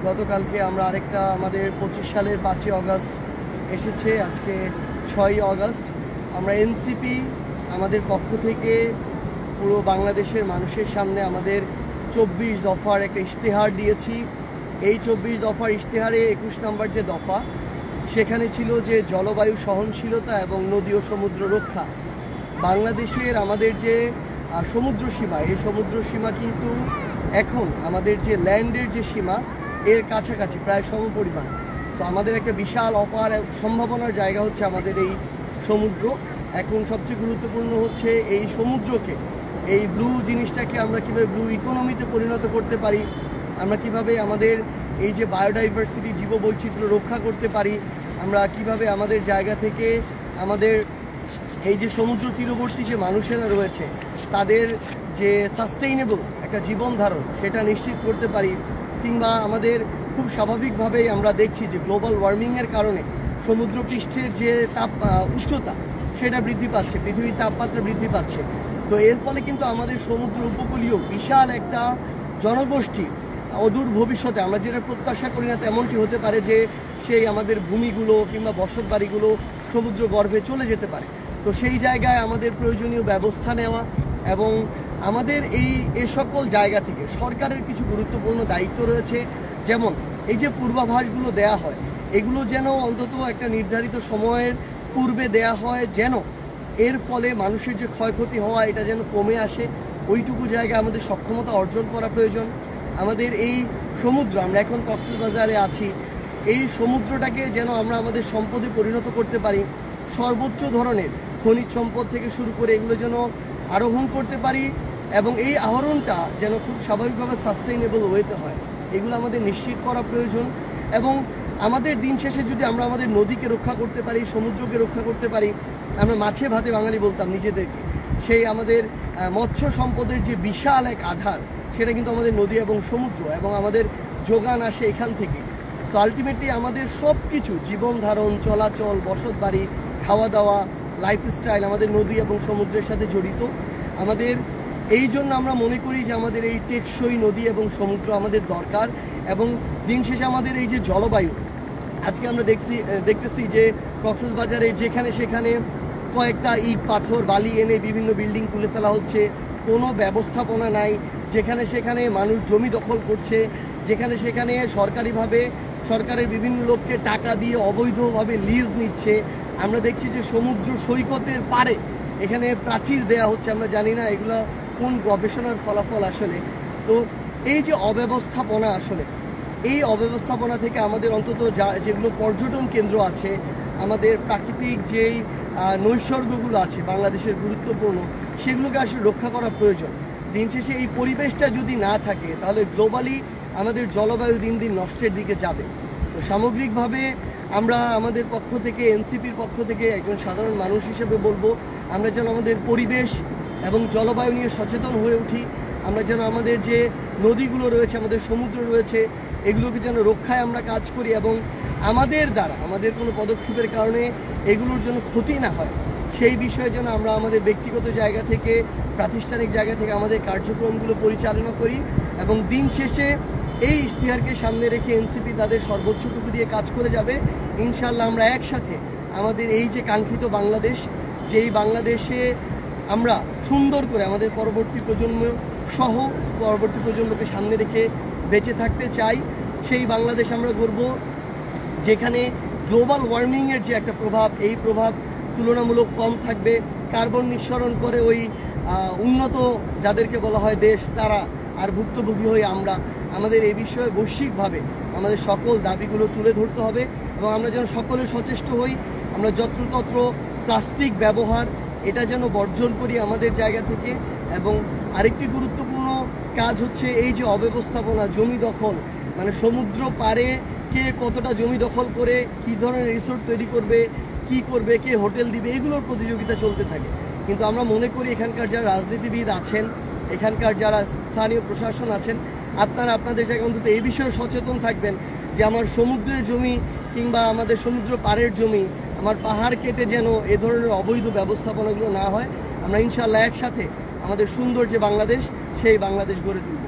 গতকালকে আমরা আরেকটা আমাদের 25 সালের 5ই আগস্ট এসেছে, আজকে 6ই আগস্ট। আমরা এনসিপি আমাদের পক্ষ থেকে পুরো বাংলাদেশের মানুষের সামনে আমাদের 24 দফার একটা ইশতেহার দিয়েছি। এই 24 দফার ইশতেহারে 21 নম্বর যে দফা, সেখানে ছিল যে জলবায়ু সহনশীলতা এবং নদী ও সমুদ্র রক্ষা। বাংলাদেশের আমাদের যে সমুদ্র সীমা, এই সমুদ্র সীমা কিন্তু এখন আমাদের যে ল্যান্ডের যে সীমা এর কাছাকাছি প্রায় সমপরিমাণ। সো আমাদের একটা বিশাল অপার সম্ভাবনার জায়গা হচ্ছে আমাদের এই সমুদ্র। এখন সবচেয়ে গুরুত্বপূর্ণ হচ্ছে এই সমুদ্রকে, এই ব্লু জিনিসটাকে আমরা কীভাবে ব্লু ইকোনমিতে পরিণত করতে পারি, আমরা কিভাবে আমাদের এই যে বায়োডাইভার্সিটি জীববৈচিত্র্য রক্ষা করতে পারি, আমরা কিভাবে আমাদের জায়গা থেকে আমাদের এই যে সমুদ্র তীরবর্তী যে মানুষেরা রয়েছে তাদের যে সাস্টেইনেবল একটা জীবন ধারণ সেটা নিশ্চিত করতে পারি। কিংবা আমাদের খুব স্বাভাবিকভাবেই আমরা দেখছি যে গ্লোবাল ওয়ার্মিংয়ের কারণে সমুদ্রপৃষ্ঠের যে উচ্চতা সেটা বৃদ্ধি পাচ্ছে, পৃথিবীর তাপমাত্রা বৃদ্ধি পাচ্ছে। তো এর ফলে কিন্তু আমাদের সমুদ্র উপকূলীয় বিশাল একটা জনগোষ্ঠী অদূর ভবিষ্যতে, আমরা যেটা প্রত্যাশা করি না তেমনটি হতে পারে যে সেই আমাদের ভূমিগুলো কিংবা বসত বাড়িগুলো সমুদ্র গর্ভে চলে যেতে পারে। তো সেই জায়গায় আমাদের প্রয়োজনীয় ব্যবস্থা নেওয়া এবং আমাদের এই সকল জায়গা থেকে সরকারের কিছু গুরুত্বপূর্ণ দায়িত্ব রয়েছে। যেমন এই যে পূর্বাভাসগুলো দেয়া হয়, এগুলো যেন অন্তত একটা নির্ধারিত সময়ের পূর্বে দেয়া হয়, যেন এর ফলে মানুষের যে ক্ষয়ক্ষতি হওয়া এটা যেন কমে আসে। ওইটুকু জায়গায় আমাদের সক্ষমতা অর্জন করা প্রয়োজন। আমাদের এই সমুদ্র, আমরা এখন কক্সবাজারে আছি, এই সমুদ্রটাকে যেন আমরা আমাদের সম্পদে পরিণত করতে পারি। সর্বোচ্চ ধরনের খনিজ সম্পদ থেকে শুরু করে এগুলো যেন আরোহণ করতে পারি এবং এই আহরণটা যেন খুব স্বাভাবিকভাবে সাস্টেইনেবল ওয়েতে হয়, এগুলো আমাদের নিশ্চিত করা প্রয়োজন। এবং আমাদের দিন শেষে যদি আমরা আমাদের নদীকে রক্ষা করতে পারি, সমুদ্রকে রক্ষা করতে পারি, আমরা মাছে ভাতে বাঙালি বলতাম নিজেদেরকে, সেই আমাদের মৎস্য সম্পদের যে বিশাল এক আধার সেটা কিন্তু আমাদের নদী এবং সমুদ্র, এবং আমাদের যোগান আসে এখান থেকে। সো আলটিমেটলি আমাদের সব কিছু জীবন ধারণ, চলাচল, বসত বাড়ি, খাওয়া দাওয়া, লাইফস্টাইল আমাদের নদী এবং সমুদ্রের সাথে জড়িত। আমাদের এই জন্য আমরা মনে করি যে আমাদের এই টেকসই নদী এবং সমুদ্র আমাদের দরকার। এবং দিন শেষে আমাদের এই যে জলবায়ু, আজকে আমরা দেখতেছি যে কক্সবাজারে যেখানে সেখানে কয়েকটা ইট পাথর বালি এনে বিভিন্ন বিল্ডিং তুলে ফেলা হচ্ছে, কোনো ব্যবস্থাপনা নাই, যেখানে সেখানে মানুষ জমি দখল করছে, যেখানে সেখানে সরকারিভাবে সরকারের বিভিন্ন লোককে টাকা দিয়ে অবৈধভাবে লিজ নিচ্ছে। আমরা দেখছি যে সমুদ্র সৈকতের পারে এখানে প্রাচীর দেয়া হচ্ছে, আমরা জানি না এগুলো কোন গবেষণার ফলাফল আসলে। তো এই যে অব্যবস্থাপনা, আসলে এই অব্যবস্থাপনা থেকে আমাদের অন্তত যেগুলো পর্যটন কেন্দ্র আছে, আমাদের প্রাকৃতিক যেই নৈসর্গগুলো আছে বাংলাদেশের গুরুত্বপূর্ণ, সেগুলোকে আসলে রক্ষা করা প্রয়োজন। দিন শেষে এই পরিবেশটা যদি না থাকে তাহলে গ্লোবালি আমাদের জলবায়ু দিন দিন নষ্টের দিকে যাবে। তো সামগ্রিকভাবে আমরা আমাদের পক্ষ থেকে, এনসিপির পক্ষ থেকে একজন সাধারণ মানুষ হিসেবে বলবো, আমরা যেন আমাদের পরিবেশ এবং জলবায়ু নিয়ে সচেতন হয়ে উঠি। আমরা যেন আমাদের যে নদীগুলো রয়েছে, আমাদের সমুদ্র রয়েছে, এগুলোকে যেন রক্ষায় আমরা কাজ করি এবং আমাদের দ্বারা আমাদের কোনো পদক্ষেপের কারণে এগুলোর জন্য ক্ষতি না হয়, সেই বিষয়ে যেন আমরা আমাদের ব্যক্তিগত জায়গা থেকে, প্রাতিষ্ঠানিক জায়গা থেকে আমাদের কার্যক্রমগুলো পরিচালনা করি। এবং দিন শেষে এই ইশতেহারকে সামনে রেখে এনসিপি তাদের সর্বোচ্চটুকু দিয়ে কাজ করে যাবে। ইনশাআল্লাহ আমরা একসাথে আমাদের এই যে কাঙ্ক্ষিত বাংলাদেশ, যেই বাংলাদেশে আমরা সুন্দর করে আমাদের পরবর্তী প্রজন্ম সহ পরবর্তী প্রজন্মকে সামনে রেখে বেঁচে থাকতে চাই, সেই বাংলাদেশ আমরা গড়ব যেখানে গ্লোবাল ওয়ার্মিংয়ের যে একটা প্রভাব, এই প্রভাব তুলনামূলক কম থাকবে। কার্বন নিঃসরণ করে ওই উন্নত যাদেরকে বলা হয় দেশ, তারা আর ভুক্তভোগী হয়ে আমরা। আমাদের এই বিষয়ে বৈশ্বিকভাবে আমাদের সকল দাবিগুলো তুলে ধরতে হবে এবং আমরা যেন সকলে সচেষ্ট হই। আমরা যত্রতত্র প্লাস্টিক ব্যবহার এটা যেন বর্জন করি আমাদের জায়গা থেকে। এবং আরেকটি গুরুত্বপূর্ণ কাজ হচ্ছে এই যে অব্যবস্থাপনা, জমি দখল, মানে সমুদ্র পারে কে কতটা জমি দখল করে কী ধরনের রিসোর্ট তৈরি করবে, কি করবে, কে হোটেল দিবে, এগুলোর প্রতিযোগিতা চলতে থাকে। কিন্তু আমরা মনে করি এখানকার যারা রাজনীতিবিদ আছেন, এখানকার যারা স্থানীয় প্রশাসন আছেন, আপনারা আপনাদের জায়গায় অন্তত এই বিষয়ে সচেতন থাকবেন যে আমার সমুদ্রের জমি কিংবা আমাদের সমুদ্র পাড়ের জমি, আমার পাহাড় কেটে যেন এ ধরনের অবৈধ ব্যবস্থাপনাগুলো না হয়। আমরা ইনশাআল্লাহ একসাথে আমাদের সুন্দর যে বাংলাদেশ, সেই বাংলাদেশ গড়ে তুলব।